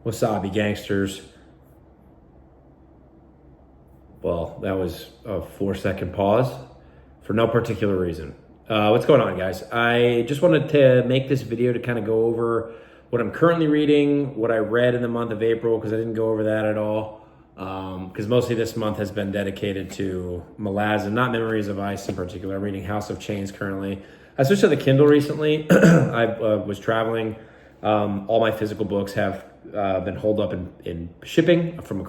Wasabi Gangsters. Well, that was a 4-second pause for no particular reason. What's going on, guys? I just wanted to make this video to kind of go over what I'm currently reading, what I read in the month of April, because I didn't go over that at all. Because mostly this month has been dedicated to Malazan, not Memories of Ice in particular. I'm reading House of Chains currently. I switched to the Kindle recently. I was traveling. All my physical books have been holed up in shipping from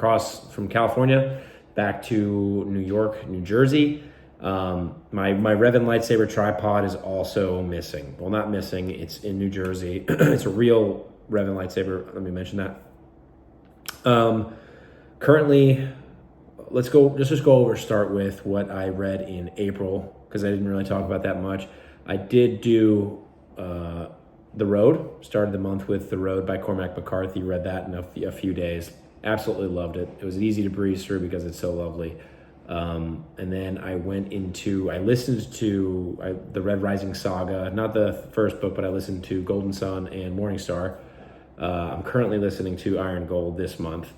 California back to New York, New Jersey. My Revan lightsaber tripod is also missing. Well, not missing, it's in New Jersey. It's a real Revan lightsaber, let me mention that. Currently, let's just go over, start with what I read in April, because I didn't really talk about that much. I did do The Road, started the month with The Road by Cormac McCarthy, read that in a few days. Absolutely loved it. It was easy to breeze through because it's so lovely. And then I listened to the Red Rising saga, not the first book, but I listened to Golden Sun and Morning Star. I'm currently listening to Iron Gold this month,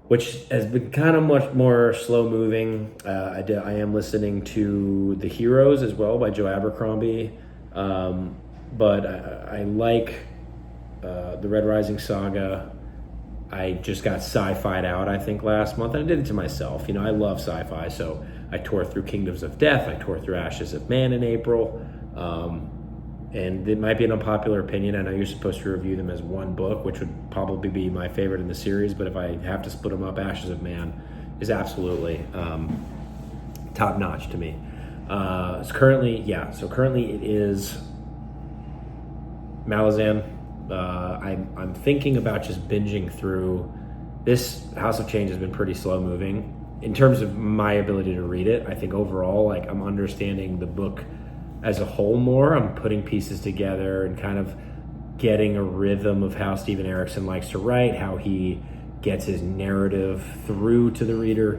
which has been kind of much more slow moving. I am listening to The Heroes as well by Joe Abercrombie. But I like the Red Rising saga. I just got sci-fi'd out, I think, last month. And I did it to myself. You know, I love sci-fi, so I tore through Kingdoms of Death. I tore through Ashes of Man in April. And it might be an unpopular opinion. I know you're supposed to review them as one book, which would probably be my favorite in the series. But if I have to split them up, Ashes of Man is absolutely top-notch to me. Currently it is Malazan. I'm thinking about just binging through. This House of Change has been pretty slow moving in terms of my ability to read it. I think overall, like, I'm understanding the book as a whole more. I'm putting pieces together and kind of getting a rhythm of how Steven Erikson likes to write, how he gets his narrative through to the reader,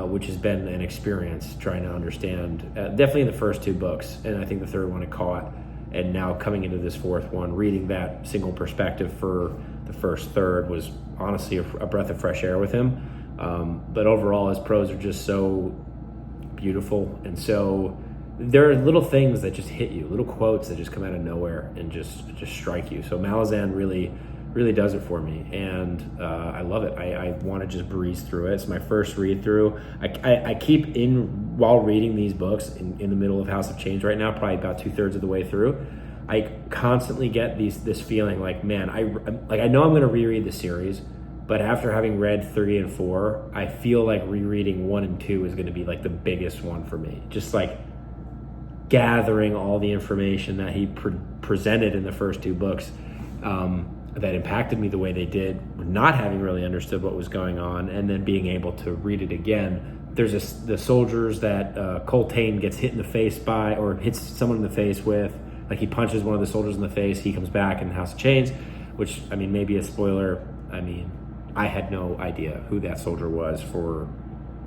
which has been an experience trying to understand. Definitely in the first two books, and I think the third one I caught. And now coming into this fourth one, reading that single perspective for the first third was honestly a breath of fresh air with him. But overall, his prose are just so beautiful. And so there are little things that just hit you, little quotes that just come out of nowhere and just strike you. So Malazan really does it for me. And I love it. I want to just breeze through it. It's my first read through. I keep while reading these books in the middle of House of Change right now, probably about 2/3 of the way through. I constantly get this feeling like, man, I know I'm going to reread the series, but after having read 3 and 4, I feel like rereading 1 and 2 is going to be like the biggest one for me. Just like gathering all the information that he presented in the first 2 books that impacted me the way they did, not having really understood what was going on, and then being able to read it again. There's the soldiers that Coltane gets hit in the face by, or hits someone in the face with, like he punches one of the soldiers in the face. He comes back in House of Chains, which, I mean, maybe a spoiler. I mean, I had no idea who that soldier was for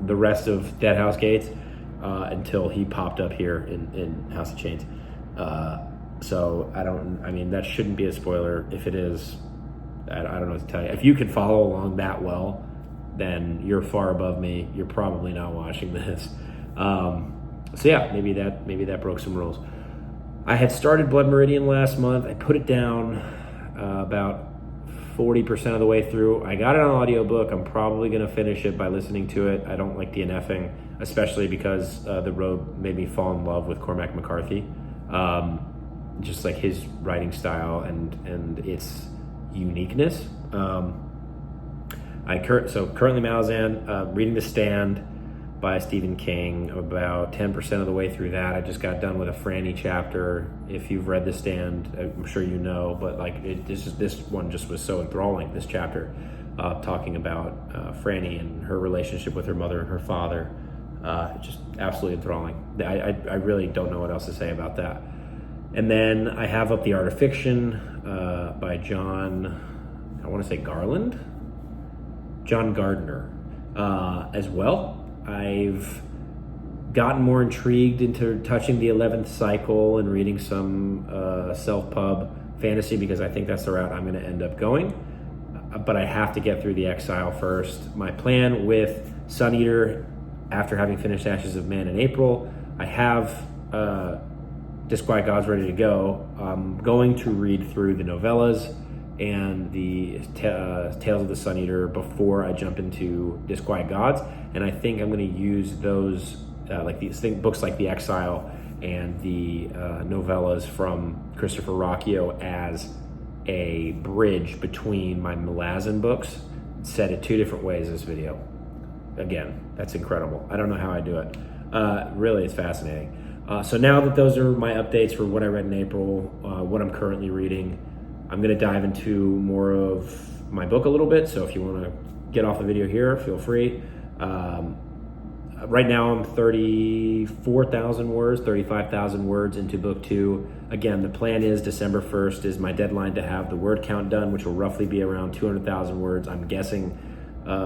the rest of Dead House Gates until he popped up here in House of Chains. So that shouldn't be a spoiler. If it is, I don't know what to tell you. If you can follow along that well, then you're far above me. You're probably not watching this. So yeah, maybe that broke some rules. I had started Blood Meridian last month. I put it down about 40% of the way through. I got it on audiobook. I'm probably going to finish it by listening to it. I don't like DNFing, especially because The Road made me fall in love with Cormac McCarthy. Just like his writing style and its uniqueness. Currently Malazan, reading The Stand by Stephen King. I'm about 10% of the way through that. I just got done with a Franny chapter. If you've read The Stand, I'm sure you know, but like this one just was so enthralling, this chapter, talking about Franny and her relationship with her mother and her father. Just absolutely enthralling. I really don't know what else to say about that. And then I have up The Art of Fiction by John Gardner as well. I've gotten more intrigued into touching the 11th cycle and reading some self-pub fantasy because I think that's the route I'm going to end up going. but I have to get through the Exile first. My plan with Sun Eater, after having finished Ashes of Man in April, I have Disquiet Gods ready to go. I'm going to read through the novellas and the Tales of the Sun Eater before I jump into Disquiet Gods, and I think I'm going to use those books like The Exile and the novellas from Christopher Ruocchio as a bridge between my Malazan books, said it 2 different ways in this video. Again, that's incredible. I don't know how I do it. Really, it's fascinating. So now that those are my updates for what I read in April, what I'm currently reading, I'm going to dive into more of my book a little bit. So if you want to get off the video here, feel free. Right now I'm 34,000 words, 35,000 words into book 2. Again, the plan is December 1st is my deadline to have the word count done, which will roughly be around 200,000 words. I'm guessing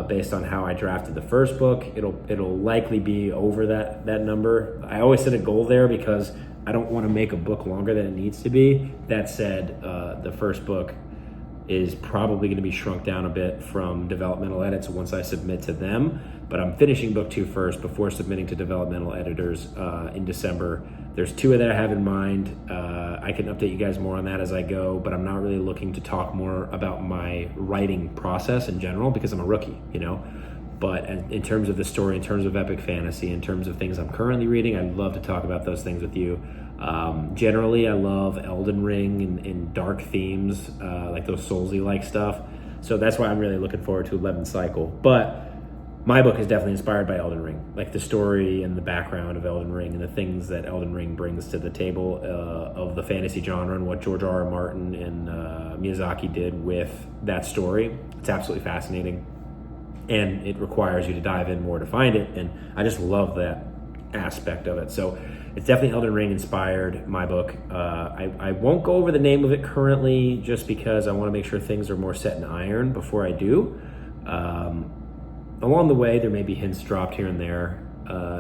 based on how I drafted the first book, it'll likely be over that number. I always set a goal there because I don't want to make a book longer than it needs to be. That said, the first book is probably going to be shrunk down a bit from developmental edits once I submit to them, but I'm finishing book 2 first before submitting to developmental editors in December. There's 2 that I have in mind. I can update you guys more on that as I go, but I'm not really looking to talk more about my writing process in general because I'm a rookie, But in terms of the story, in terms of epic fantasy, in terms of things I'm currently reading, I'd love to talk about those things with you. Generally, I love Elden Ring and dark themes, like those Soulsy-like stuff. So that's why I'm really looking forward to 11th Cycle. But my book is definitely inspired by Elden Ring, like the story and the background of Elden Ring and the things that Elden Ring brings to the table of the fantasy genre and what George R.R. Martin and Miyazaki did with that story. It's absolutely fascinating. And it requires you to dive in more to find it. And I just love that aspect of it. So it's definitely Elden Ring inspired, my book. I won't go over the name of it currently just because I want to make sure things are more set in iron before I do. Along the way, there may be hints dropped here and there.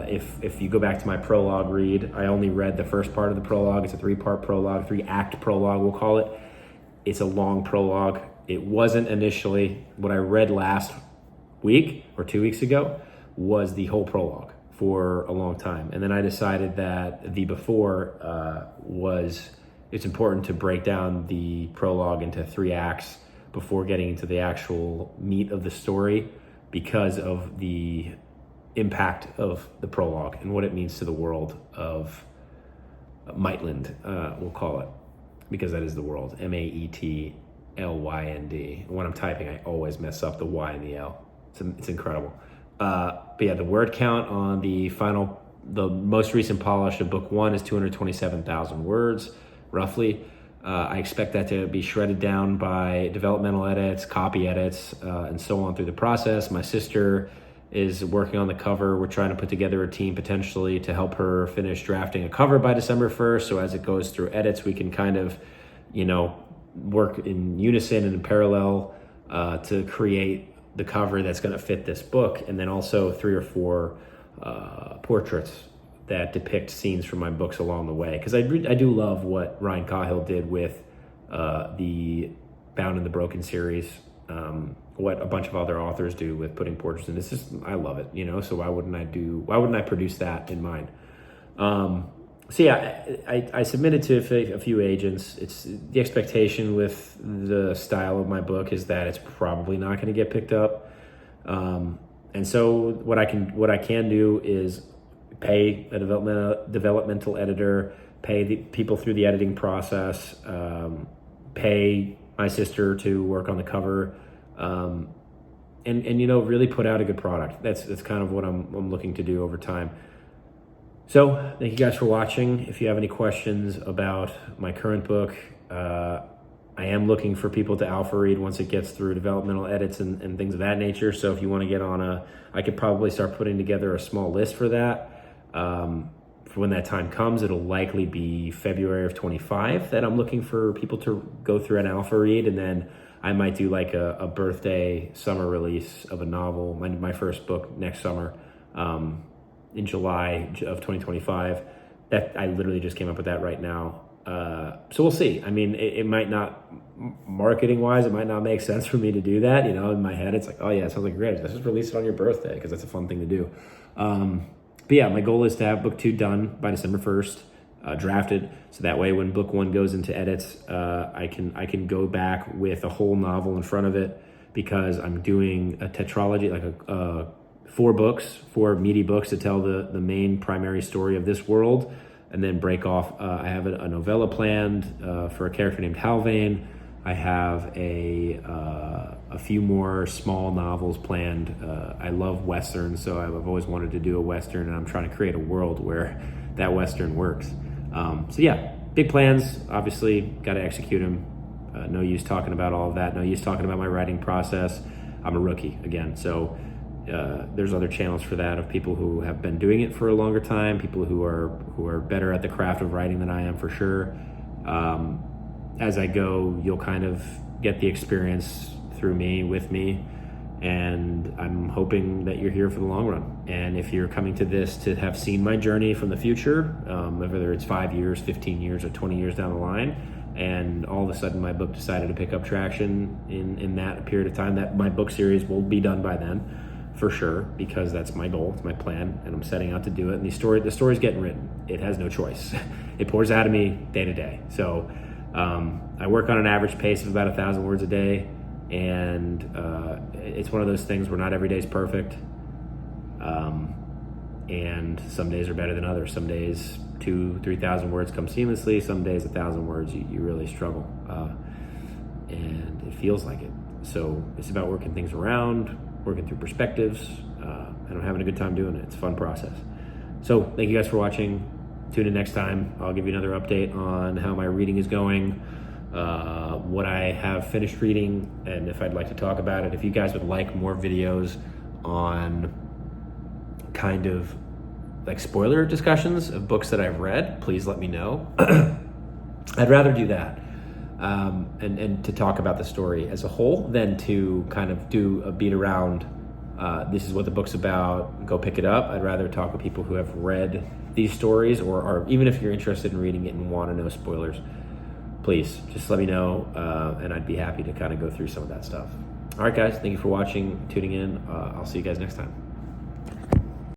If you go back to my prologue read, I only read the first part of the prologue. It's a 3-part prologue, 3-act prologue, we'll call it. It's a long prologue. It wasn't initially what I read last week or 2 weeks ago was the whole prologue for a long time. And then I decided that the before it's important to break down the prologue into 3 acts before getting into the actual meat of the story because of the impact of the prologue and what it means to the world of Maitland, we'll call it, because that is the world, Maetlynd. When I'm typing, I always mess up the Y and the L. It's incredible. But yeah, the word count on the most recent polish of book 1 is 227,000 words, roughly. I expect that to be shredded down by developmental edits, copy edits, and so on through the process. My sister is working on the cover. We're trying to put together a team potentially to help her finish drafting a cover by December 1st. So as it goes through edits, we can kind of, work in unison and in parallel to create the cover that's going to fit this book, and then also 3 or 4 portraits that depict scenes from my books along the way. Because I do love what Ryan Cahill did with the Bound and the Broken series, what a bunch of other authors do with putting portraits in. I love it, so why wouldn't I produce that in mine? So yeah, I submitted to a few agents. It's the expectation with the style of my book is that it's probably not going to get picked up. And so what I can do is pay a developmental editor, pay the people through the editing process, pay my sister to work on the cover, and really put out a good product. That's kind of what I'm looking to do over time. So thank you guys for watching. If you have any questions about my current book, I am looking for people to alpha read once it gets through developmental edits and things of that nature. So if you want to get on I could probably start putting together a small list for that. For when that time comes, it'll likely be February of 25 that I'm looking for people to go through an alpha read. And then I might do like a birthday summer release of a novel, my first book next summer. In July of 2025. That I literally just came up with that right now. So we'll see. I mean, it might not, marketing wise, it might not make sense for me to do that. You know, in my head, it's like, oh yeah, it sounds like great. Let's just release it on your birthday because that's a fun thing to do. But yeah, my goal is to have book 2 done by December 1st, drafted. So that way when book 1 goes into edits, I can go back with a whole novel in front of it, because I'm doing a tetralogy, like a 4 meaty books to tell the main primary story of this world, and then break off. I have a novella planned for a character named Halvain. I have a few more small novels planned. I love Westerns, so I've always wanted to do a Western, and I'm trying to create a world where that Western works. So yeah, big plans, obviously, got to execute them. No use talking about all of that. No use talking about my writing process. I'm a rookie again, so there's other channels for that, of people who have been doing it for a longer time, people who are better at the craft of writing than I am, for sure. As I go, you'll kind of get the experience through me, with me, and I'm hoping that you're here for the long run. And if you're coming to this to have seen my journey from the future, whether it's 5 years, 15 years, or 20 years down the line, and all of a sudden my book decided to pick up traction in that period of time, that my book series will be done by then, for sure, because that's my goal, it's my plan, and I'm setting out to do it. And the story's getting written. It has no choice. It pours out of me day to day. So I work on an average pace of about 1,000 words a day, and it's one of those things where not every day is perfect, and some days are better than others. Some days 2,000-3,000 words come seamlessly. Some days 1,000 words you really struggle, and it feels like it. So it's about working things around, working through perspectives, and I'm having a good time doing it. It's a fun process. So thank you guys for watching. Tune in next time. I'll give you another update on how my reading is going, what I have finished reading, and if I'd like to talk about it. If you guys would like more videos on kind of like spoiler discussions of books that I've read, please let me know. I'd rather do that, and to talk about the story as a whole, than to kind of do a beat around, this is what the book's about, go pick it up. I'd rather talk with people who have read these stories, or even if you're interested in reading it and want to know spoilers, please just let me know, and I'd be happy to kind of go through some of that stuff. All right, guys, thank you for watching, tuning in. I'll see you guys next time.